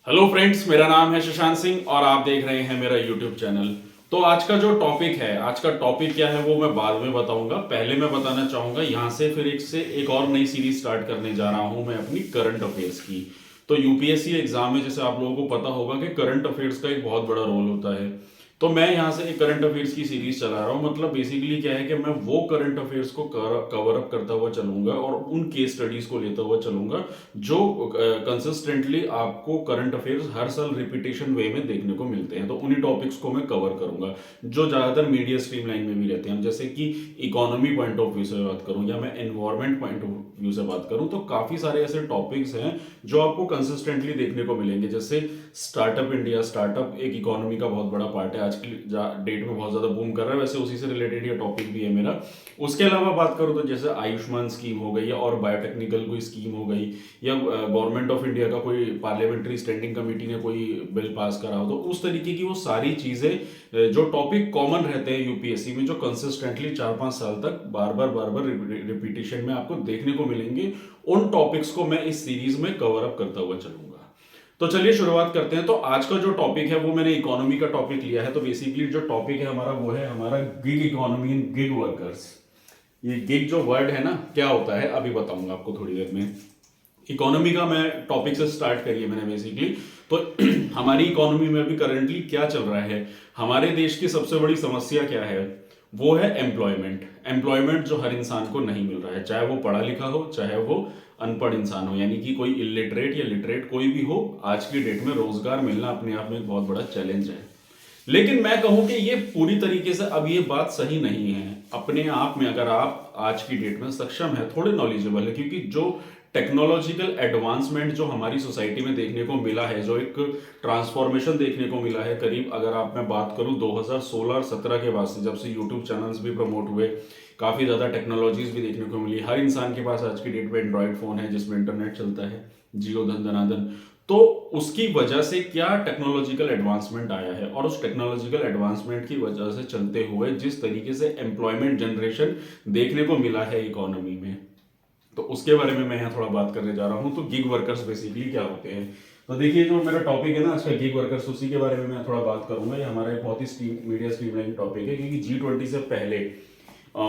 Hello friends, मेरा नाम है शशांक सिंह और आप देख रहे हैं मेरा यूट्यूब चैनल। तो आज का जो टॉपिक है, आज का टॉपिक क्या है वो मैं बाद में बताऊंगा। पहले मैं बताना चाहूंगा यहाँ से फिर एक और नई सीरीज स्टार्ट करने जा रहा हूँ मैं अपनी करंट अफेयर्स की। तो यूपीएससी एग्जाम में जैसे आप लोगों को पता होगा कि करंट अफेयर्स का एक बहुत बड़ा रोल होता है। तो मैं यहाँ से एक करंट अफेयर्स की सीरीज चला रहा हूँ। मतलब बेसिकली क्या है कि मैं वो करंट अफेयर्स को कवर अप करता हुआ चलूंगा और उन केस स्टडीज को लेता हुआ चलूंगा जो कंसिस्टेंटली आपको करंट अफेयर्स हर साल रिपीटेशन वे में देखने को मिलते हैं। तो उन्हीं टॉपिक्स को मैं कवर करूंगा जो ज़्यादातर मीडिया स्ट्रीमलाइन में भी रहते हैं। जैसे कि इकोनॉमी पॉइंट ऑफ व्यू से बात करूं या मैं एनवायरमेंट पॉइंट ऑफ व्यू से बात करूं, तो काफ़ी सारे ऐसे टॉपिक्स हैं जो आपको कंसिस्टेंटली देखने को मिलेंगे। जैसे स्टार्टअप इंडिया, स्टार्टअप एक इकोनॉमी का बहुत बड़ा पार्ट है, आज की डेट में बहुत ज़्यादा बूम कर रहा है। वैसे उसी से रिलेटेड ये टॉपिक भी है मेरा। उसके अलावा बात करूं तो जैसे आयुष्मान स्कीम हो गई या और बायोटेक्निकल कोई स्कीम हो गई या गवर्नमेंट ऑफ इंडिया का कोई पार्लियामेंट्री स्टैंडिंग कमेटी ने कोई बिल पास करा हो, तो उस तरीके की वो सारी चीज़ें जो टॉपिक कॉमन रहते हैं यूपीएससी में, जो कंसिस्टेंटली 4-5 साल तक बार बार रिपीटेशन में आपको देखने को मिलेंगे, उन टॉपिक्स को मैं इस सीरीज में कवर अप करता हुआ चलूंगा। तो चलिए शुरुआत करते हैं। तो आज का जो टॉपिक है वो मैंने इकोनॉमी का टॉपिक लिया है। तो बेसिकली जो टॉपिक है हमारा वो है हमारा gig economy and gig workers. ये गिग जो वर्ड है ना, क्या होता है अभी बताऊंगा आपको थोड़ी देर में। इकोनॉमी का मैं टॉपिक से स्टार्ट करिए मैंने बेसिकली। तो हमारी इकोनॉमी में अभी करंटली क्या चल रहा है, हमारे देश की सबसे बड़ी समस्या क्या है, वो है एम्प्लॉयमेंट। एम्प्लॉयमेंट जो हर इंसान को नहीं मिल रहा है, चाहे वो पढ़ा लिखा हो चाहे वो अनपढ़ इंसान हो, यानी कि कोई इलिटरेट या लिटरेट कोई भी हो, आज की डेट में रोजगार मिलना अपने आप में एक बहुत बड़ा चैलेंज है। लेकिन मैं कहूं कि ये पूरी तरीके से अब ये बात सही नहीं है अपने आप में। अगर आप आज की डेट में सक्षम है, थोड़े नॉलेजेबल है, क्योंकि जो टेक्नोलॉजिकल एडवांसमेंट जो हमारी सोसाइटी में देखने को मिला है, जो एक ट्रांसफॉर्मेशन देखने को मिला है करीब, अगर आप मैं बात करूं 2016 और 17 के बाद से, जब से यूट्यूब चैनल्स भी प्रमोट हुए, काफ़ी ज़्यादा टेक्नोलॉजीज भी देखने को मिली। हर इंसान के पास आज की डेट में एंड्रॉयड फ़ोन है जिसमें इंटरनेट चलता है, जियो धन धनाधन। तो उसकी वजह से क्या टेक्नोलॉजिकल एडवांसमेंट आया है, और उस टेक्नोलॉजिकल एडवांसमेंट की वजह से चलते हुए जिस तरीके से एम्प्लॉयमेंट जनरेशन देखने को मिला है इकोनॉमी में, तो उसके बारे में मैं यहाँ थोड़ा बात करने जा रहा हूँ। तो गिग वर्कर्स बेसिकली क्या होते हैं, तो देखिए जो मेरा टॉपिक है ना आज का गिग वर्कर्स, उसी के बारे में मैं थोड़ा बात करूंगा। ये हमारा एक बहुत ही मीडिया स्ट्रीमलाइन टॉपिक है, क्योंकि G20 से पहले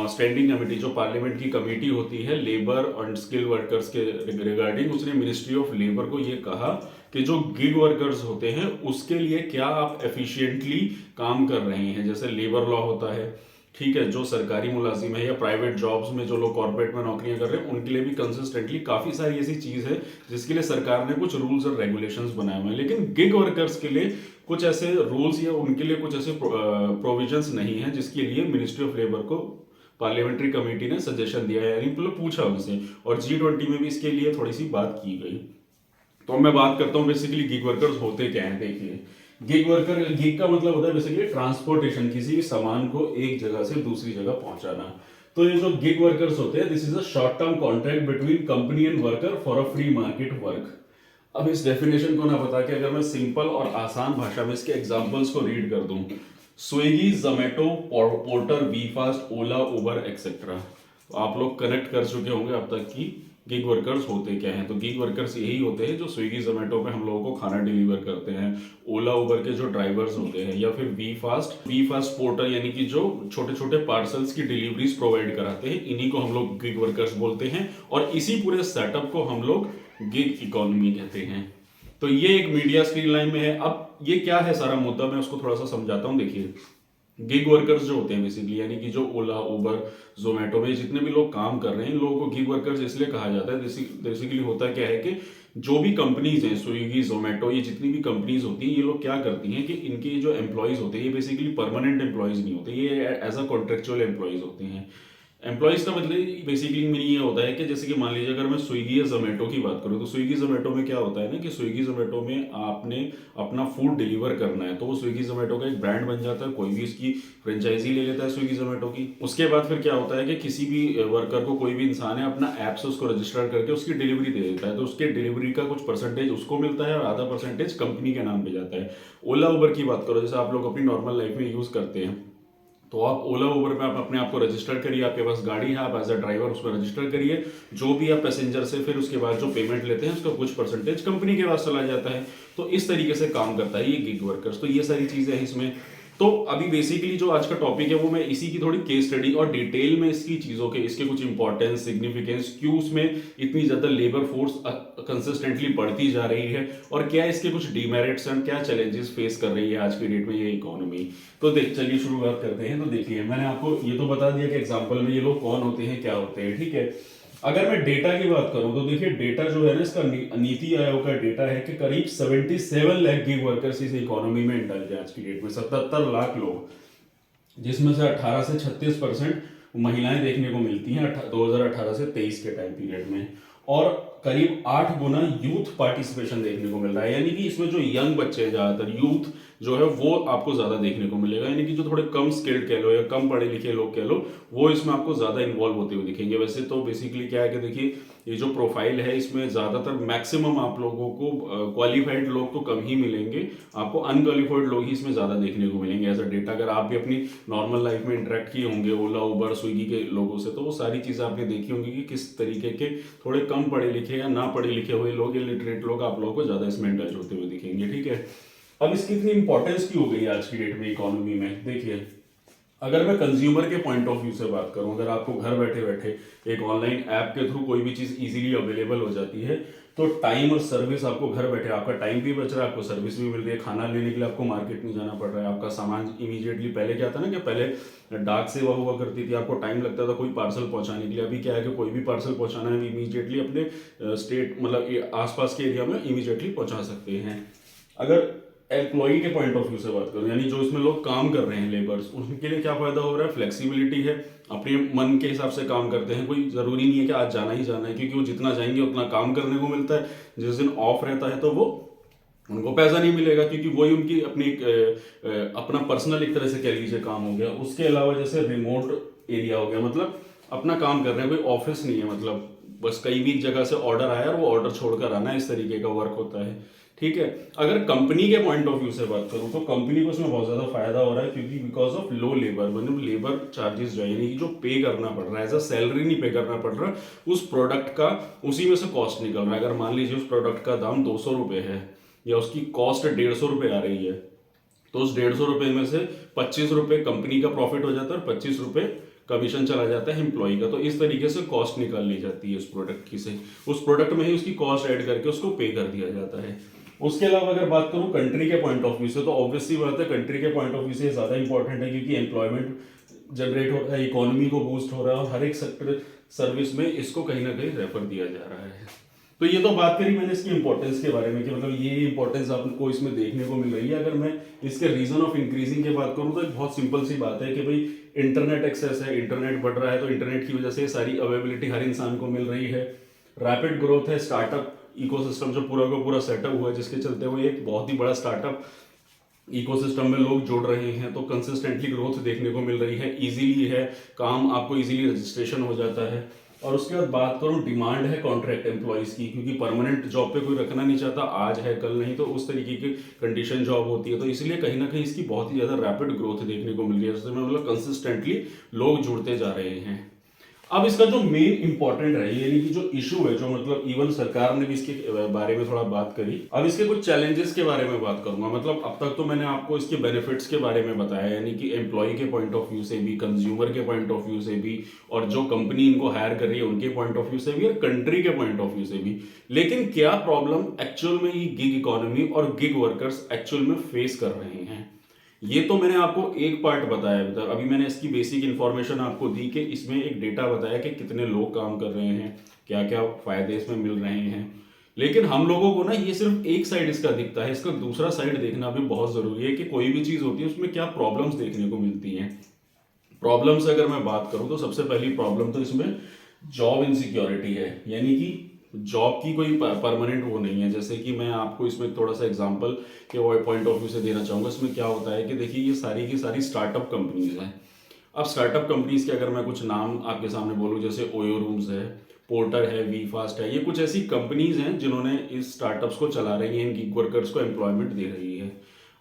स्टैंडिंग कमेटी जो पार्लियामेंट की कमेटी होती है लेबर एंड स्किल वर्कर्स के रिगार्डिंग, उसने मिनिस्ट्री ऑफ लेबर को ये कहा कि जो गिग वर्कर्स होते हैं उसके लिए क्या आप एफिशिएंटली काम कर रहे हैं। जैसे लेबर लॉ होता है, ठीक है, जो सरकारी मुलाजिम है या प्राइवेट जॉब्स में जो लोग कॉर्पोरेट में नौकरियां कर रहे हैं, उनके लिए भी कंसिस्टेंटली काफी सारी ऐसी चीज है जिसके लिए सरकार ने कुछ रूल्स और रेगुलेशंस बनाए हुए हैं। लेकिन गिग वर्कर्स के लिए कुछ ऐसे रूल्स या उनके लिए कुछ ऐसे प्रोविजंस नहीं है, जिसके लिए मिनिस्ट्री ऑफ लेबर को पार्लियामेंट्री कमेटी ने सजेशन दिया है, यानी मतलब पूछा उनसे, और G20 में भी इसके लिए थोड़ी सी बात की गई। तो मैं बात करता हूँ बेसिकली गिग वर्कर्स होते क्या हैं। देखिए, गिग का मतलब होता है बेसिकली ट्रांसपोर्टेशन, किसी भी सामान को एक जगह से दूसरी जगह पहुंचाना। तो ये जो गिग वर्कर्स होते हैं, this is a short term contract between company and worker for a free market work. अब इस डेफिनेशन को ना बता के अगर मैं सिंपल और आसान भाषा में इसके एग्जांपल्स को रीड कर दूं, Swiggy, Zomato, Porter, we fast, Ola, Uber etcetera, तो आप लोग कनेक्ट कर चुके होंगे अब तक कि गिग वर्कर्स होते क्या हैं। तो गिग वर्कर्स यही होते हैं जो स्विगी जोमेटो पे हम लोगों को खाना डिलीवर करते हैं, ओला उबर के जो ड्राइवर्स होते हैं, या फिर वी फास्ट पोर्टर, यानी कि जो छोटे छोटे पार्सल्स की डिलीवरीज प्रोवाइड कराते हैं, इन्हीं को हम लोग गिग वर्कर्स बोलते हैं। और इसी पूरे सेटअप को हम लोग गिग इकोनॉमी कहते हैं। तो ये एक मीडिया स्क्रीन लाइन में है। अब ये क्या है सारा मुद्दा, मैं उसको थोड़ा सा समझाता हूँ। देखिए, गिग वर्कर्स जो होते हैं बेसिकली, यानी कि जो ओला उबर जोमेटो में जितने भी लोग काम कर रहे हैं, इन लोगों को गिग वर्कर्स इसलिए कहा जाता है। बेसिकली होता क्या है कि जो भी कंपनीज हैं, स्विगी जोमेटो, ये जितनी भी कंपनीज होती हैं, ये लोग क्या करती हैं कि इनके जो एम्प्लॉयज होते हैं ये बेसिकली परमानेंट एम्प्लॉयज नहीं होते, ये एज अ कॉन्ट्रेक्चुअल एम्प्लॉयज होते हैं। एम्प्लॉयज का मतलब बेसिकली मीनिंग ये होता है कि जैसे कि मान लीजिए अगर मैं स्विगी या जोमेटो की बात करूँ, तो स्विगी जोमेटो में क्या होता है ना कि स्विगी जोमेटो में आपने अपना फूड डिलीवर करना है, तो वो स्विगी जोमेटो का एक ब्रांड बन जाता है, कोई भी इसकी फ्रेंचाइजी ले लेता है स्विगी जोमेटो की। उसके बाद फिर क्या होता है कि किसी भी वर्कर को, कोई भी इंसान है, अपना ऐप से उसको रजिस्टर करके उसकी डिलीवरी दे देता है, तो उसके डिलीवरी का कुछ परसेंटेज उसको मिलता है और आधा परसेंटेज कंपनी के नाम पे जाता है। ओला उबर की बात करो, जैसे आप लोग अपनी नॉर्मल लाइफ में यूज करते हैं, तो आप ओला उबर पे आप अपने आप को रजिस्टर करिए, आपके पास गाड़ी है, आप एज अ ड्राइवर उसमें रजिस्टर करिए, जो भी आप पैसेंजर से फिर उसके बाद जो पेमेंट लेते हैं उसका कुछ परसेंटेज कंपनी के पास चला जाता है। तो इस तरीके से काम करता है ये गिग वर्कर्स। तो ये सारी चीजें हैं इसमें। तो अभी बेसिकली जो आज का टॉपिक है वो मैं इसी की थोड़ी केस स्टडी और डिटेल में इसकी चीज़ों के इसके कुछ इंपॉर्टेंस, सिग्निफिकेंस, क्यों उसमें इतनी ज़्यादा लेबर फोर्स कंसिस्टेंटली बढ़ती जा रही है, और क्या इसके कुछ डीमेरिट्स एंड क्या चैलेंजेस फेस कर रही है आज की डेट में ये इकोनॉमी। तो देख चलिए शुरुआत करते हैं। तो देखिए मैंने आपको ये तो बता दिया कि एग्जाम्पल में ये लोग कौन होते हैं, क्या होते हैं, ठीक है। अगर मैं डेटा की बात करूं तो देखिए डेटा जो है ना, इसका नीति आयोग का डेटा है कि करीब 77 लाख गिग वर्कर्स इस इकोनॉमी में इंडल्ज है आज की डेट में, 77 लाख लोग, जिसमें से 18 से 36% महिलाएं देखने को मिलती हैं 2018 से 23 के टाइम पीरियड में, और करीब 8 गुना यूथ पार्टिसिपेशन देखने को मिल रहा है। यानी कि इसमें जो यंग बच्चे हैं, ज्यादातर यूथ जो है वो आपको ज्यादा देखने को मिलेगा। यानी कि जो थोड़े कम स्किल्ड कह लो या कम पढ़े लिखे लोग कह लो, वो इसमें आपको ज्यादा इन्वॉल्व होते हुए दिखेंगे। वैसे तो बेसिकली क्या है कि देखिए ये जो प्रोफाइल है इसमें ज्यादातर मैक्सिमम आप लोगों को क्वालिफाइड लोग तो कम ही मिलेंगे, आपको अनक्वालिफाइड लोग ही इसमें ज्यादा देखने को मिलेंगे एज अ डेटा। अगर आप भी अपनी नॉर्मल लाइफ में इंटरेक्ट किए होंगे ओला उबर स्विगी के लोगों से, तो वो सारी चीजें आपने देखी होंगी कि किस तरीके के थोड़े कम पढ़े लिखे या ना पढ़े लिखे हुए लोग, इलिटरेट लोग आप लोगों को ज्यादा इसमें इंडल्ज होते हुए दिखेंगे, ठीक है। अब इसकी इतनी इंपॉर्टेंस क्यों हो गई आज की डेट में इकोनॉमी में, देखिए अगर मैं कंज्यूमर के पॉइंट ऑफ व्यू से बात करूं, अगर आपको घर बैठे बैठे एक ऑनलाइन ऐप के थ्रू कोई भी चीज इजीली अवेलेबल हो जाती है, तो टाइम और सर्विस आपको घर बैठे, आपका टाइम भी बच रहा है, आपको सर्विस भी मिल रही है। खाना लेने के लिए आपको मार्केट नहीं जाना पड़ रहा है, आपका सामान इमीडिएटली, पहले क्या था ना कि पहले डाक सेवा हुआ करती थी, आपको टाइम लगता था कोई पार्सल पहुंचाने के लिए। अभी क्या है कि कोई भी पार्सल पहुंचाना है इमीडिएटली अपने स्टेट मतलब आसपास के एरिया में इमीडिएटली पहुंचा सकते हैं। अगर एम्प्लॉई के पॉइंट ऑफ व्यू से बात करूं, यानी जो इसमें लोग काम कर रहे हैं लेबर्स, उनके लिए क्या फायदा हो रहा है, फ्लेक्सिबिलिटी है, अपने मन के हिसाब से काम करते हैं। कोई जरूरी नहीं है कि आज जाना ही जाना है, क्योंकि वो जितना जाएंगे उतना काम करने को मिलता है। जिस दिन ऑफ रहता है तो वो उनको पैसा नहीं मिलेगा, क्योंकि वही उनकी अपनी अपना पर्सनल एक तरह से कह लीजिए काम हो गया। उसके अलावा जैसे रिमोट एरिया हो गया, मतलब अपना काम कर रहे हैं, कोई ऑफिस नहीं है, मतलब बस कई भी जगह से ऑर्डर आया और वो ऑर्डर छोड़कर आना, इस तरीके का वर्क होता है, ठीक है। अगर कंपनी के पॉइंट ऑफ व्यू से बात करूं तो कंपनी को इसमें बहुत ज्यादा फायदा हो रहा है, क्योंकि बिकॉज ऑफ लो लेबर, मतलब लेबर चार्जेस जो है, यानी कि जो पे करना पड़ रहा है एज अ सैलरी नहीं पे करना पड़ रहा, उस प्रोडक्ट का उसी में से कॉस्ट निकल रहा है। अगर मान लीजिए उस प्रोडक्ट का दाम 200 रुपये है या उसकी कॉस्ट 150 रुपये आ रही है, तो उस 150 रुपये में से 25 रुपये कंपनी का प्रॉफिट हो जाता है और 25 रुपये कमीशन चला जाता है एम्प्लॉय का। तो इस तरीके से कॉस्ट निकाल ली जाती है उस प्रोडक्ट की, से उस प्रोडक्ट में ही उसकी कॉस्ट ऐड करके उसको पे कर दिया जाता है। उसके अलावा अगर बात करूं कंट्री के पॉइंट ऑफ व्यू से, तो ऑब्वियसली बात है कंट्री के पॉइंट ऑफ व्यू से ज्यादा इंपॉर्टेंट है, क्योंकि एम्प्लॉयमेंट जनरेट हो रहा है, इकोनॉमी को बूस्ट हो रहा है, और हर एक सेक्टर सर्विस में इसको कहीं ना कहीं रेफर दिया जा रहा है। तो ये तो बात करी मैंने इसकी इंपॉर्टेंस के बारे में कि मतलब ये इंपॉर्टेंस आपको इसमें देखने को मिल रही है। अगर मैं इसके रीजन ऑफ इंक्रीजिंग की बात करूं तो एक बहुत सिंपल सी बात है कि भाई इंटरनेट एक्सेस है, इंटरनेट बढ़ रहा है, तो इंटरनेट की वजह से सारी अवेलेबिलिटी हर इंसान को मिल रही है। रैपिड ग्रोथ है, स्टार्टअप इकोसिस्टम जो पूरा का पूरा सेटअप हुआ है, जिसके चलते हुए एक बहुत ही बड़ा स्टार्टअप इकोसिस्टम में लोग जुड़ रहे हैं, तो कंसिस्टेंटली ग्रोथ देखने को मिल रही है। इजीली है काम, आपको इजीली रजिस्ट्रेशन हो जाता है। और उसके बाद बात करूं डिमांड है कॉन्ट्रैक्ट एम्प्लॉयज की, क्योंकि परमानेंट जॉब पे कोई रखना नहीं चाहता, आज है कल नहीं, तो उस तरीके की कंडीशन जॉब होती है। तो इसलिए कहीं ना कहीं इसकी बहुत ही ज्यादा रैपिड ग्रोथ देखने को मिल रही है, जिसमें मतलब कंसिस्टेंटली लोग जुड़ते जा रहे हैं। अब इसका जो मेन इंपॉर्टेंट है, यानी कि जो इशू है, जो मतलब इवन सरकार ने भी इसके बारे में थोड़ा बात करी। अब इसके कुछ चैलेंजेस के बारे में बात करूंगा। मतलब अब तक तो मैंने आपको इसके बेनिफिट्स के बारे में बताया, यानी कि एम्प्लॉय के पॉइंट ऑफ व्यू से भी, कंज्यूमर के पॉइंट ऑफ व्यू से भी, और जो कंपनी इनको हायर कर रही है उनके पॉइंट ऑफ व्यू से भी, और कंट्री के पॉइंट ऑफ व्यू से भी। लेकिन क्या प्रॉब्लम एक्चुअल में ये गिग इकोनॉमी और गिग वर्कर्स एक्चुअल में फेस कर रहे हैं, ये तो मैंने आपको एक पार्ट बताया अभी तक। अभी मैंने इसकी बेसिक इंफॉर्मेशन आपको दी कि इसमें एक डेटा बताया कि कितने लोग काम कर रहे हैं, क्या क्या फायदे इसमें मिल रहे हैं। लेकिन हम लोगों को ना ये सिर्फ एक साइड इसका दिखता है, इसका दूसरा साइड देखना भी बहुत जरूरी है कि कोई भी चीज होती है उसमें क्या प्रॉब्लम्स देखने को मिलती हैं। प्रॉब्लम्स अगर मैं बात करूं तो सबसे पहली प्रॉब्लम तो इसमें जॉब इनसिक्योरिटी है, यानी कि जॉब की कोई परमानेंट वो नहीं है। जैसे कि मैं आपको इसमें थोड़ा सा एग्जांपल के पॉइंट ऑफ व्यू से देना चाहूंगा। इसमें क्या होता है कि देखिए ये सारी की सारी स्टार्टअप कंपनीज हैं। अब स्टार्टअप कंपनीज के अगर मैं कुछ नाम आपके सामने बोलूं, जैसे ओयो रूम्स है, पोर्टर है, वी फास्ट है, ये कुछ ऐसी कंपनीज हैं जिन्होंने इस स्टार्टअप्स को चला रही हैं, गिग वर्कर्स को एम्प्लॉयमेंट दे रही है।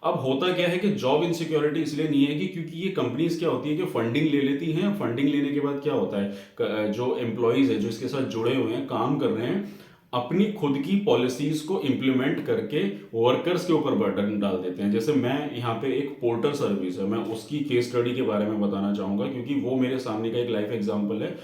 अब होता क्या है कि जॉब इनसिक्योरिटी इसलिए नहीं है कि क्योंकि ये कंपनीज क्या होती है कि फंडिंग ले लेती हैं। फंडिंग लेने के बाद क्या होता है, जो एम्प्लॉयज है जो इसके साथ जुड़े हुए हैं, काम कर रहे हैं, अपनी खुद की पॉलिसीज को इम्प्लीमेंट करके वर्कर्स के ऊपर बर्डन डाल देते हैं। जैसे मैं यहाँ पे एक पोर्टर सर्विस है, मैं उसकी केस स्टडी के बारे में बताना चाहूंगा क्योंकि वो मेरे सामने का एक लाइफ एग्जांपल है।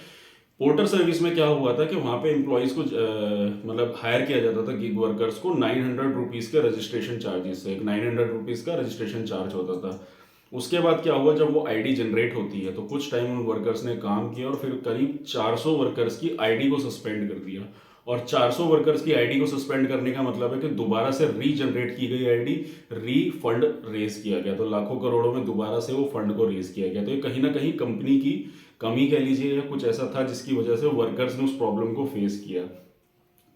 पोर्टर सर्विस में क्या हुआ था कि वहाँ पे एम्प्लॉयज़ को मतलब हायर किया जाता था गिग वर्कर्स को 900 रुपीज़ के रजिस्ट्रेशन चार्जेस से। एक 900 रुपीज़ का रजिस्ट्रेशन चार्ज होता था। उसके बाद क्या हुआ, जब वो आईडी जनरेट होती है तो कुछ टाइम उन वर्कर्स ने काम किया और फिर करीब 400 वर्कर्स की आईडी को सस्पेंड कर दिया। और 400 वर्कर्स की आईडी को सस्पेंड करने का मतलब है कि दोबारा से रीजनरेट की गई आईडी, रीफंड रेज किया गया। तो लाखों करोड़ों में दोबारा से वो फंड को रेज किया गया। तो ये कहीं ना कहीं कंपनी की कमी कह लीजिए या कुछ ऐसा था जिसकी वजह से वर्कर्स ने उस प्रॉब्लम को फेस किया।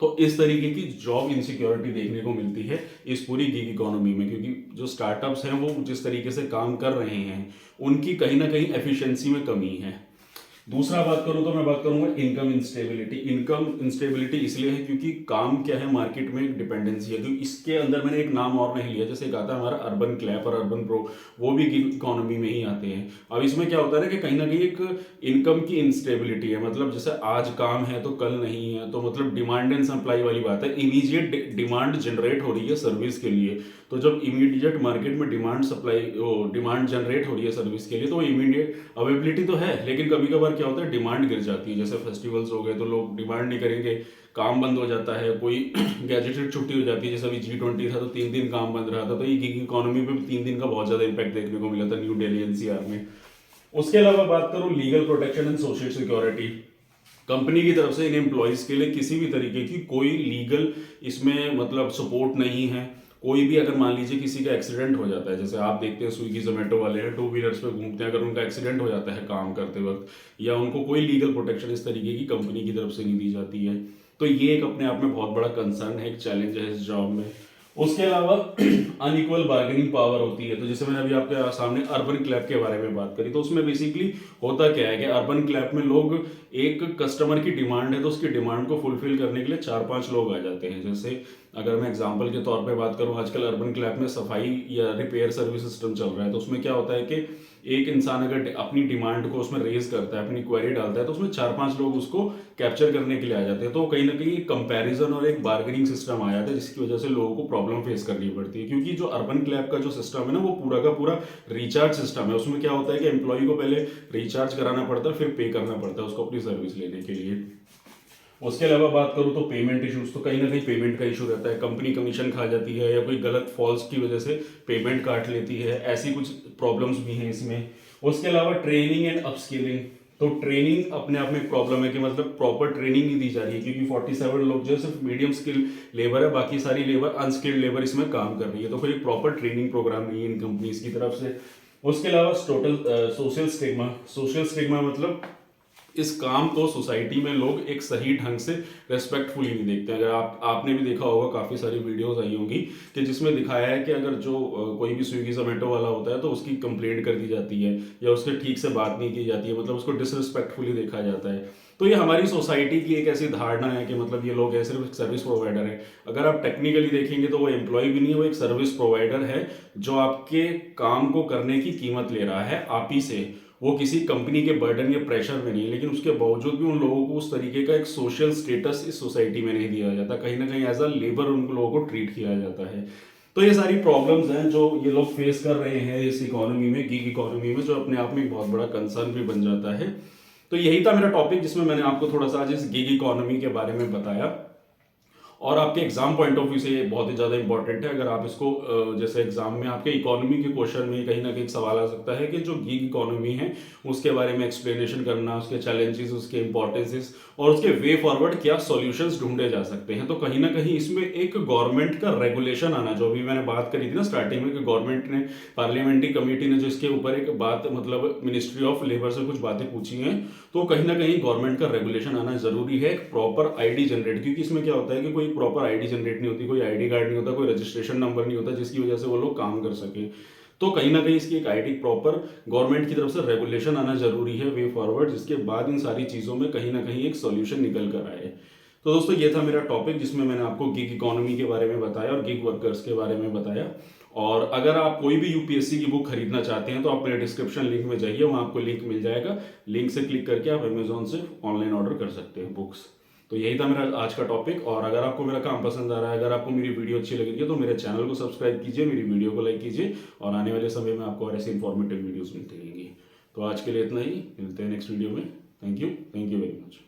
तो इस तरीके की जॉब इनसिक्योरिटी देखने को मिलती है इस पूरी गिग इकोनॉमी में, क्योंकि जो स्टार्टअप्स हैं वो जिस तरीके से काम कर रहे हैं उनकी कहीं ना कहीं एफिशिएंसी में कमी है। दूसरा बात करूं तो मैं बात करूंगा इनकम इंस्टेबिलिटी। इनकम इंस्टेबिलिटी इसलिए है क्योंकि काम क्या है, मार्केट में एक डिपेंडेंसी है। क्योंकि इसके अंदर मैंने एक नाम और नहीं लिया, जैसे एक आता है हमारा अर्बन क्लैप और अर्बन प्रो, वो भी गिग इकोनॉमी में ही आते हैं। अब इसमें क्या होता है ना कि कहीं ना कहीं एक इनकम की इंस्टेबिलिटी है। मतलब जैसे आज काम है तो कल नहीं है, तो मतलब डिमांड एंड सप्लाई वाली बात है। इमीडिएट डिमांड जनरेट हो रही है सर्विस के लिए, तो जब इमीडिएट मार्केट में डिमांड जनरेट हो रही है सर्विस के लिए तो इमीडिएट अवेलेबिलिटी तो है, लेकिन कभी कभार क्या होता है डिमांड गिर जाती है। जैसे फेस्टिवल्स हो गए तो लोग डिमांड नहीं करेंगे, काम बंद हो जाता है, कोई गैजेटेड छुट्टी हो जाती है। जैसे अभी G20 था तो 3 दिन काम बंद रहा था, तो ये गिग इकोनॉमी पे 3 दिन का बहुत ज़्यादा इम्पैक्ट देखने को मिला था न्यू दिल्ली NCR में। उसके अलावा बात करूँ legal protection and social security, company की तरफ से इन एम्प्लॉयज़ के लिए किसी भी तरीके की कोई लीगल इसमें मतलब सपोर्ट नहीं है। कोई भी अगर मान लीजिए किसी का एक्सीडेंट हो जाता है, जैसे आप देखते हैं स्विगी जोमेटो वाले हैं 2 व्हीलर्स पे घूमते हैं, अगर उनका एक्सीडेंट हो जाता है काम करते वक्त, या उनको कोई लीगल प्रोटेक्शन इस तरीके की कंपनी की तरफ से नहीं दी जाती है, तो ये एक अपने आप में बहुत बड़ा कंसर्न है, एक चैलेंज है इस जॉब में। उसके अलावा अनइक्वल बार्गेनिंग पावर होती है। तो जैसे मैंने अभी आपके सामने अर्बन क्लैप के बारे में बात करी, तो उसमें बेसिकली होता क्या है कि अर्बन क्लैप में लोग, एक कस्टमर की डिमांड है तो उसकी डिमांड को फुलफिल करने के लिए 4-5 लोग आ जाते हैं। जैसे अगर मैं एग्जांपल के तौर पे बात करूं, आजकल अर्बन क्लैप में सफाई या रिपेयर सर्विस सिस्टम चल रहा है, तो उसमें क्या होता है कि एक इंसान अगर अपनी डिमांड को उसमें रेज करता है, अपनी क्वेरी डालता है, तो उसमें 4-5 लोग उसको कैप्चर करने के लिए आ जाते हैं। तो कहीं ना कहीं एक कंपैरिजन और एक बार्गेनिंग सिस्टम आ जाता है, जिसकी वजह से लोगों को प्रॉब्लम फेस करनी पड़ती है। क्योंकि जो अर्बन क्लैप का जो सिस्टम है ना, वो पूरा का पूरा रिचार्ज सिस्टम है। उसमें क्या होता है कि एम्प्लॉय को पहले रिचार्ज कराना पड़ता है, फिर पे करना पड़ता है उसको अपनी सर्विस लेने के लिए। उसके अलावा बात करूँ तो पेमेंट इशूज, तो कहीं ना कहीं पेमेंट का इशू रहता है। कंपनी कमीशन खा जाती है या कोई गलत फॉल्स की वजह से पेमेंट काट लेती है, ऐसी कुछ प्रॉब्लम्स भी हैं इसमें। उसके अलावा ट्रेनिंग एंड अपस्किलिंग, तो ट्रेनिंग अपने आप में एक प्रॉब्लम है कि मतलब प्रॉपर ट्रेनिंग नहीं दी जा रही है, क्योंकि 47 लोग जो है सिर्फ मीडियम स्किल लेबर है, बाकी सारी लेबर अनस्किल्ड लेबर इसमें काम कर रही है। तो कोई प्रॉपर ट्रेनिंग प्रोग्राम नहीं है इन कंपनीज की तरफ से। उसके अलावा टोटल सोशल स्टिग्मा मतलब इस काम को सोसाइटी में लोग एक सही ढंग से रेस्पेक्टफुली नहीं देखते। अगर आपने भी देखा होगा, काफ़ी सारी वीडियोस आई होंगी कि जिसमें दिखाया है कि अगर जो कोई भी स्विगी जोमेटो वाला होता है तो उसकी कंप्लेंट कर दी जाती है या उसके ठीक से बात नहीं की जाती है, मतलब उसको डिसरिस्पेक्टफुली देखा जाता है। तो ये हमारी सोसाइटी की एक ऐसी धारणा है कि मतलब ये लोग है सिर्फ एक सर्विस प्रोवाइडर है। अगर आप टेक्निकली देखेंगे तो वो एम्प्लॉय भी नहीं है, वो एक सर्विस प्रोवाइडर है जो आपके काम को करने की कीमत ले रहा है आप ही से। वो किसी कंपनी के बर्डन या प्रेशर में नहीं है, लेकिन उसके बावजूद भी उन लोगों को उस तरीके का एक सोशल स्टेटस इस सोसाइटी में नहीं दिया जाता। कहीं ना कहीं एज अ लेबर उन लोगों को ट्रीट किया जाता है। तो ये सारी प्रॉब्लम्स हैं जो ये लोग फेस कर रहे हैं इस इकोनॉमी में, गिग इकोनॉमी में, जो अपने आप में एक बहुत बड़ा कंसर्न भी बन जाता है। तो यही था मेरा टॉपिक, जिसमें मैंने आपको थोड़ा सा आज इस गिग इकोनॉमी के बारे में बताया। और आपके एग्जाम पॉइंट ऑफ व्यू से ये बहुत ही ज़्यादा इंपॉर्टेंट है। अगर आप इसको जैसे एग्जाम में आपके इकोनॉमी के क्वेश्चन में कहीं ना कहीं सवाल आ सकता है कि जो गिग इकोनॉमी है उसके बारे में एक्सप्लेनेशन करना, उसके चैलेंजेस, उसके इंपॉर्टेंसेस और उसके वे फॉरवर्ड क्या सॉल्यूशंस ढूंढे जा सकते हैं। तो कहीं ना कहीं इसमें एक गवर्नमेंट का रेगुलेशन आना, जो अभी मैंने बात करी थी ना स्टार्टिंग में कि गवर्नमेंट ने, पार्लियामेंट्री कमेटी ने जो इसके ऊपर एक बात मतलब मिनिस्ट्री ऑफ लेबर से कुछ बातें पूछी हैं, तो कहीं ना कहीं गवर्नमेंट का रेगुलेशन आना जरूरी है। एक प्रॉपर आईडी जनरेट, क्योंकि इसमें क्या होता है कि कोई प्रॉपर आईडी जनरेट नहीं होती, कोई आईडी कार्ड नहीं होता, कोई रजिस्ट्रेशन नंबर नहीं होता, जिसकी वजह से वो लोग काम कर सके। तो कहीं ना कहीं इसकी एक आईडी प्रॉपर गवर्नमेंट की तरफ से रेगुलेशन आना जरूरी है वे फॉरवर्ड, जिसके बाद इन सारी चीज़ों में कहीं ना कहीं एक सॉल्यूशन निकल कर आए। तो तो दोस्तों ये था मेरा टॉपिक जिसमें मैंने आपको गिग इकोनॉमी के बारे में बताया और गिग वर्कर्स के बारे में बताया। और अगर आप कोई भी यूपीएससी की बुक खरीदना चाहते हैं तो आप मेरे डिस्क्रिप्शन लिंक में जाइए, वहाँ आपको लिंक मिल जाएगा। लिंक से क्लिक करके आप अमेजोन से ऑनलाइन ऑर्डर कर सकते हैं बुक्स। तो यही था मेरा आज का टॉपिक। और अगर आपको मेरा काम पसंद आ रहा है, अगर आपको मेरी वीडियो अच्छी लग रही है तो मेरे चैनल को सब्सक्राइब कीजिए, मेरी वीडियो को लाइक कीजिए और आने वाले समय में आपको और ऐसी इंफॉर्मेटिव वीडियोस मिलती रहेंगी। तो आज के लिए इतना ही, मिलते हैं नेक्स्ट वीडियो में। Thank you very much.